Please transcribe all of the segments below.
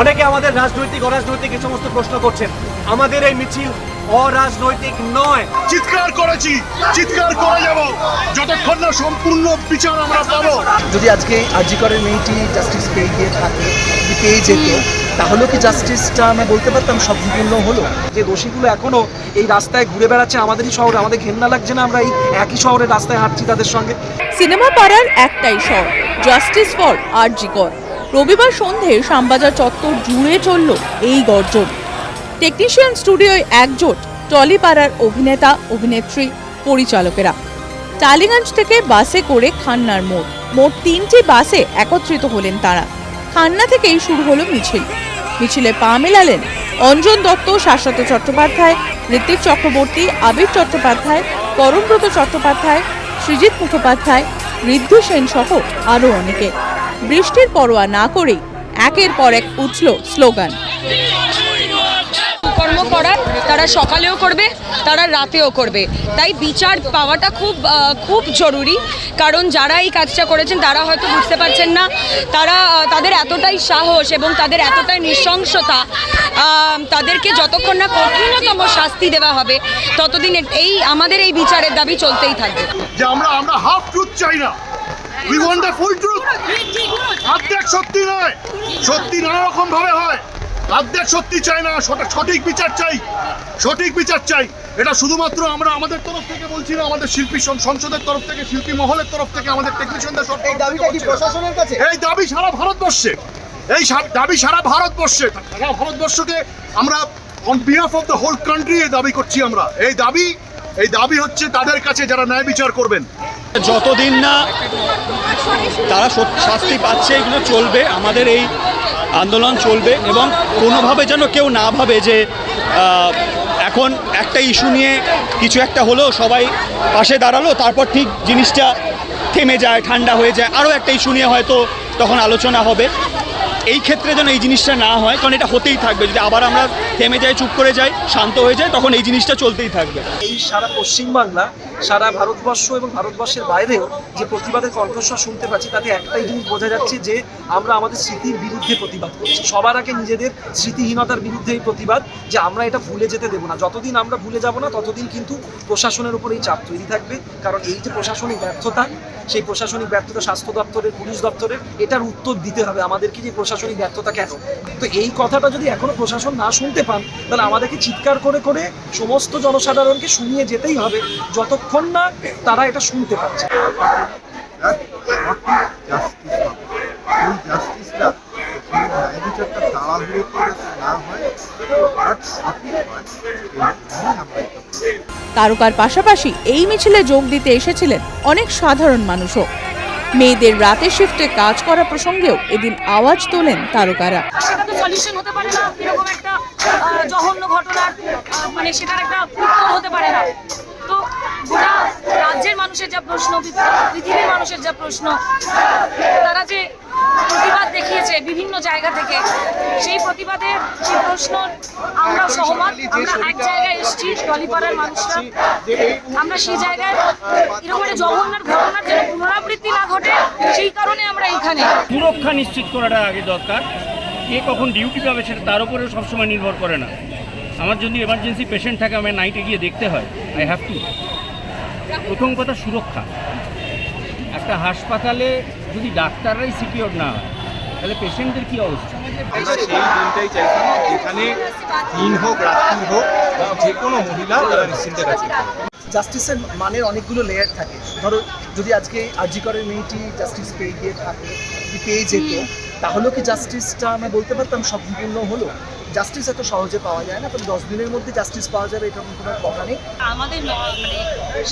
অনেকে আমাদের রাজনৈতিক অরাজনৈতিক এই সমস্ত প্রশ্ন করছেন, আমাদের এই মিছিল অরাজনৈতিক নয়। চিৎকার করেছি, চিৎকার করে যাব যতক্ষণ না সম্পূর্ণ বিচার আমরা পাবো। যদি আজকে আরজি করের মেয়েটি জাস্টিস পেয়ে গিয়ে থাকে, পেয়ে যেত, তাহলে কি জাস্টিসটা আমরা বলতে পারতাম সম্পূর্ণ হলো? যে দোষীগুলো এখনো এই রাস্তায় ঘুরে বেড়াচ্ছে আমাদেরই শহরে, আমাদের ঘেন্না লাগছে না আমরা এই একই শহরের রাস্তায় হাঁটছি তাদের সঙ্গে? সিনেমা পাড়ার একটাই স্বর, জাস্টিস ফর আরজি কর। রবিবার সন্ধে শ্যামবাজার চত্বর জুড়ে চলল এই গর্জন। টেকনিশিয়ান স্টুডিওয় একজোট টলিপাড়ার অভিনেতা, অভিনেত্রী, পরিচালকেরা। টালিগঞ্জ থেকে বাসে করে খান্নার মোড়, মোট 3টি বাসে একত্রিত হলেন তারা। খান্না থেকেই শুরু হলো মিছিল। মিছিলে পা মেলালেন অঞ্জন দত্ত, শাশ্বত চট্টোপাধ্যায়, ঋত্বিক চক্রবর্তী, আবির চট্টোপাধ্যায়, করমব্রত চট্টোপাধ্যায়, সৃজিত মুখোপাধ্যায়, ঋদ্ধি সেন সহ আরও অনেকে। বৃষ্টির পরোয়া না করেই একের পর এক উঠল স্লোগান। কর্ম করার তারা সকালেও করবে, তারা রাতেও করবে। তাই বিচার পাওয়াটা খুব জরুরি, কারণ যারা এই কাজটা করেছেন তারা হয়তো বুঝতে পারছেন না, তাদের এতটাই সাহস এবং তাদের এতটাই নৃশংসতা, তাদেরকে যতক্ষণ না কঠিনতম শাস্তি দেওয়া হবে ততদিন আমাদের এই বিচারের দাবি চলতেই থাকবে। যে আমরা হাফ ট্রুথ চাই না, we want the full truth. অর্ধেক সত্যি নয়, সত্যি নানা রকম ভাবে হয়, অর্ধেক সত্যি চাই না, সঠিক বিচার চাই, সঠিক বিচার চাই। এটা শুধুমাত্র আমরা আমাদের তরফ থেকে বলছি না, আমাদের শিল্পী সংসদের তরফ থেকে, শিল্পী মহলের তরফ থেকে, আমাদের টেকনিশিয়ানদের সব। এই দাবিটা কি প্রশাসনের কাছে? এই দাবি সারা ভারতবর্ষে, এই দাবি সারা ভারতবর্ষে, সারা ভারতবর্ষকে আমরা on behalf of the whole country এই দাবি করছি আমরা। এই দাবি হচ্ছে তাদের কাছে যারা ন্যায় বিচার করবেন। যতদিন না তারা শাস্তি পাচ্ছে এগুলো চলবে, আমাদের এই আন্দোলন চলবে। এবং কোনোভাবে যেন কেউ না ভাবে যে এখন একটা ইস্যু নিয়ে কিছু একটা হলো, সবাই পাশে দাঁড়ালো, তারপর ঠিক জিনিসটা থেমে যায়, ঠান্ডা হয়ে যায়, আরও একটা ইস্যু নিয়ে হয়তো তখন আলোচনা হবে। এই ক্ষেত্রে যেন এই জিনিসটা না হয়, কারণ এটা হতেই থাকবে। যদি আবার আমরা থেমে যাই, চুপ করে যাই, শান্ত হয়ে যায়, তখন এই জিনিসটা চলতেই থাকবে। এই সারা পশ্চিমবাংলা, সারা ভারতবর্ষ এবং ভারতবর্ষের বাইরেও যে প্রতিবাদের কণ্ঠস্বর শুনতে পাচ্ছি, তাতে একটাই জিনিস বোঝা যাচ্ছে যে আমরা আমাদের স্মৃতির বিরুদ্ধে প্রতিবাদ করছি। সবার আগে নিজেদের স্মৃতিহীনতার বিরুদ্ধে এই প্রতিবাদ, যে আমরা এটা ভুলে যেতে দেবো না। যতদিন আমরা ভুলে যাব না, ততদিন কিন্তু প্রশাসনের উপর এই চাপ তৈরি থাকবে। কারণ এই যে প্রশাসনিক ব্যর্থতা, সেই প্রশাসনিক ব্যর্থতা স্বাস্থ্য দপ্তরের, পুলিশ দপ্তরের, এটার উত্তর দিতে হবে আমাদেরকে যে প্রশাসনিক ব্যর্থতা কেন। তো এই কথাটা যদি এখনো প্রশাসন না শুনতে পান, তাহলে আমাদেরকে চিৎকার করে করে সমস্ত জনসাধারণকে শুনিয়ে যেতেই হবে, যতক্ষণ না তারা এটা শুনতে পাচ্ছে। তারকার পাশাপাশি এই মিছিলে যোগ দিতে এসেছিলেন অনেক সাধারণ মানুষও। মেয়েদের রাতের শিফটে কাজ করা প্রসঙ্গেও এদিন আওয়াজ তোলেন তারকারা। সেটা তো সলিউশন হতে পারে না, এরকম একটা জঘন্য ঘটনার মানে সেটার একটা উত্তর হতে পারে না। তো গোটা রাজ্যের মানুষের যা প্রশ্ন, পৃথিবীর মানুষের যা প্রশ্ন, তারা যে প্রতিবাদ দেখিয়েছে বিভিন্ন জায়গা থেকে, সেই প্রতিবাদের যে প্রশ্ন আমরা সহমত। আমরা এক জায়গায় এসেছি, টলিপাড়ার মানুষরা, আমরা সেই জায়গায় এরকম একটা জঘন্যের ঘটনার যেন পুনরাবৃত্তি না ঘটে, সেই কারণে আমরা এখানে। সুরক্ষা নিশ্চিত করাটা আগে দরকার। কে কখন ডিউটি পাবে সেটা তার উপরেও সবসময় নির্ভর করে না। আমার যদি এমার্জেন্সি পেশেন্ট থাকে, আমার নাইটে গিয়ে দেখতে হয়, আই হ্যাভ টু। প্রথম কথা সুরক্ষা। একটা হাসপাতালে যদি ডাক্তাররাই সিকিউর না হয়, তাহলে পেশেন্টদের কী অবস্থা? আমরা সেই দিনটাই চাইতাম যেখানে দিন হোক, রাত্রি হোক, যে কোনো মহিলা তারা নিশ্চিন্তে কাছে। জাস্টিসের মানের অনেকগুলো লেয়ার থাকে। ধরো যদি আজকে আরজি করের মেয়েটি জাস্টিস পেয়ে গিয়ে থাকে, পেয়ে যেত, তাহলেও কি জাস্টিসটা আমরা বলতে পারতাম সম্পূর্ণ হলো? জাস্টিস এত সহজে পাওয়া যায় না, তবে 10 দিনের মধ্যে জাস্টিস পাওয়া যাবে এটা কোনো কথা নেই। আমাদের মানে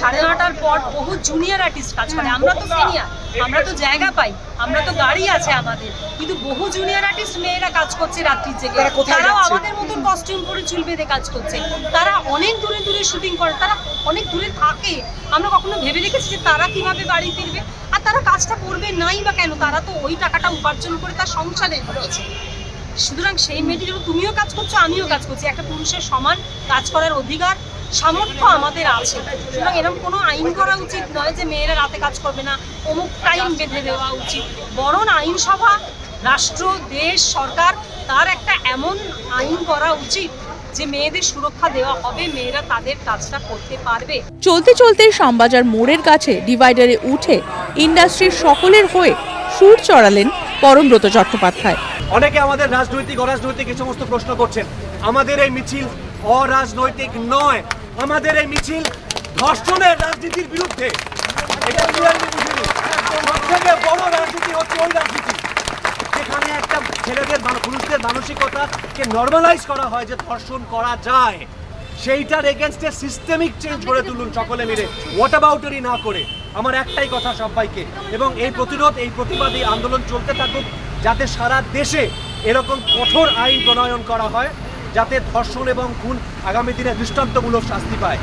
9:30টার পর বহু জুনিয়র আর্টিস্ট কাজ করে। আমরা তো সিনিয়র, আমরা তো জায়গা পাই, আমরা তো গাড়ি আছে আমাদের, কিন্তু বহু জুনিয়র আর্টিস্ট মেয়েরা কাজ করছে রাত্রির জেগে। তারাও আমাদের মতন কস্টিউম পরে চুল বেঁধে কাজ করছে। তারা অনেক দূরে দূরে শুটিং করে, তারা অনেক দূরে থাকে। আমরা কখনো ভেবে রেখেছি যে তারা কিভাবে বাড়ি ফিরবে? আর তারা কাজটা করবে নাই বা কেন? তারা তো ওই টাকাটা উপার্জন করে তার সংসারে রয়েছে। সুতরাং সেই মেয়েটি যখন তুমিও কাজ করছো আমিও কাজ করছি, একটা পুরুষের সমান কাজ করার অধিকার সামর্থ্য আমাদের আছে। সুতরাং এরকম কোনো আইন করা উচিত নয় যে মেয়েরা রাতে কাজ করবে না, অমুক টাইম বেঁধে দেওয়া উচিত। বরং আইনসভা, রাষ্ট্র, দেশ, সরকার তার একটা এমন আইন করা উচিত যে মেয়েদের সুরক্ষা দেওয়া হবে, মেয়েরা তাদের কাজটা করতে পারবে। চলতে চলতে শ্যামবাজার মোড়ের কাছে ডিভাইডারে উঠে ইন্ডাস্ট্রির সকলের হয়ে সুর চড়ালেন পরমব্রত চট্টোপাধ্যায়। অনেকে আমাদের রাজনৈতিক অরাজনৈতিক এই সমস্ত প্রশ্ন করছেন। আমাদের এই মিছিল অরাজনৈতিক নয়, আমাদের এই মিছিল ধর্ষণের রাজনীতির বিরুদ্ধে। এটা clearly বুঝে নিন। সবথেকে বড় রাজনীতি হচ্ছে ওই রাজনীতি যেখানে একটা ছেলেদের পুরুষদের মানসিকতাকে নর্মালাইজ করা হয় যে ধর্ষণ করা যায়। সেইটার এগেনস্টে সিস্টেমিক চেঞ্জ করে তুলুন সকলে মিলে, হোয়াট অ্যাবাউটারি না করে। আমার একটাই কথা সবাইকে, এবং এই প্রতিরোধ, এই প্রতিবাদী আন্দোলন চলতে থাকুক, যাতে সারা দেশে এরকম কঠোর আইন প্রণয়ন করা হয় যাতে ধর্ষণ এবং খুন আগামী দিনে দৃষ্টান্তমূলক শাস্তি পায়।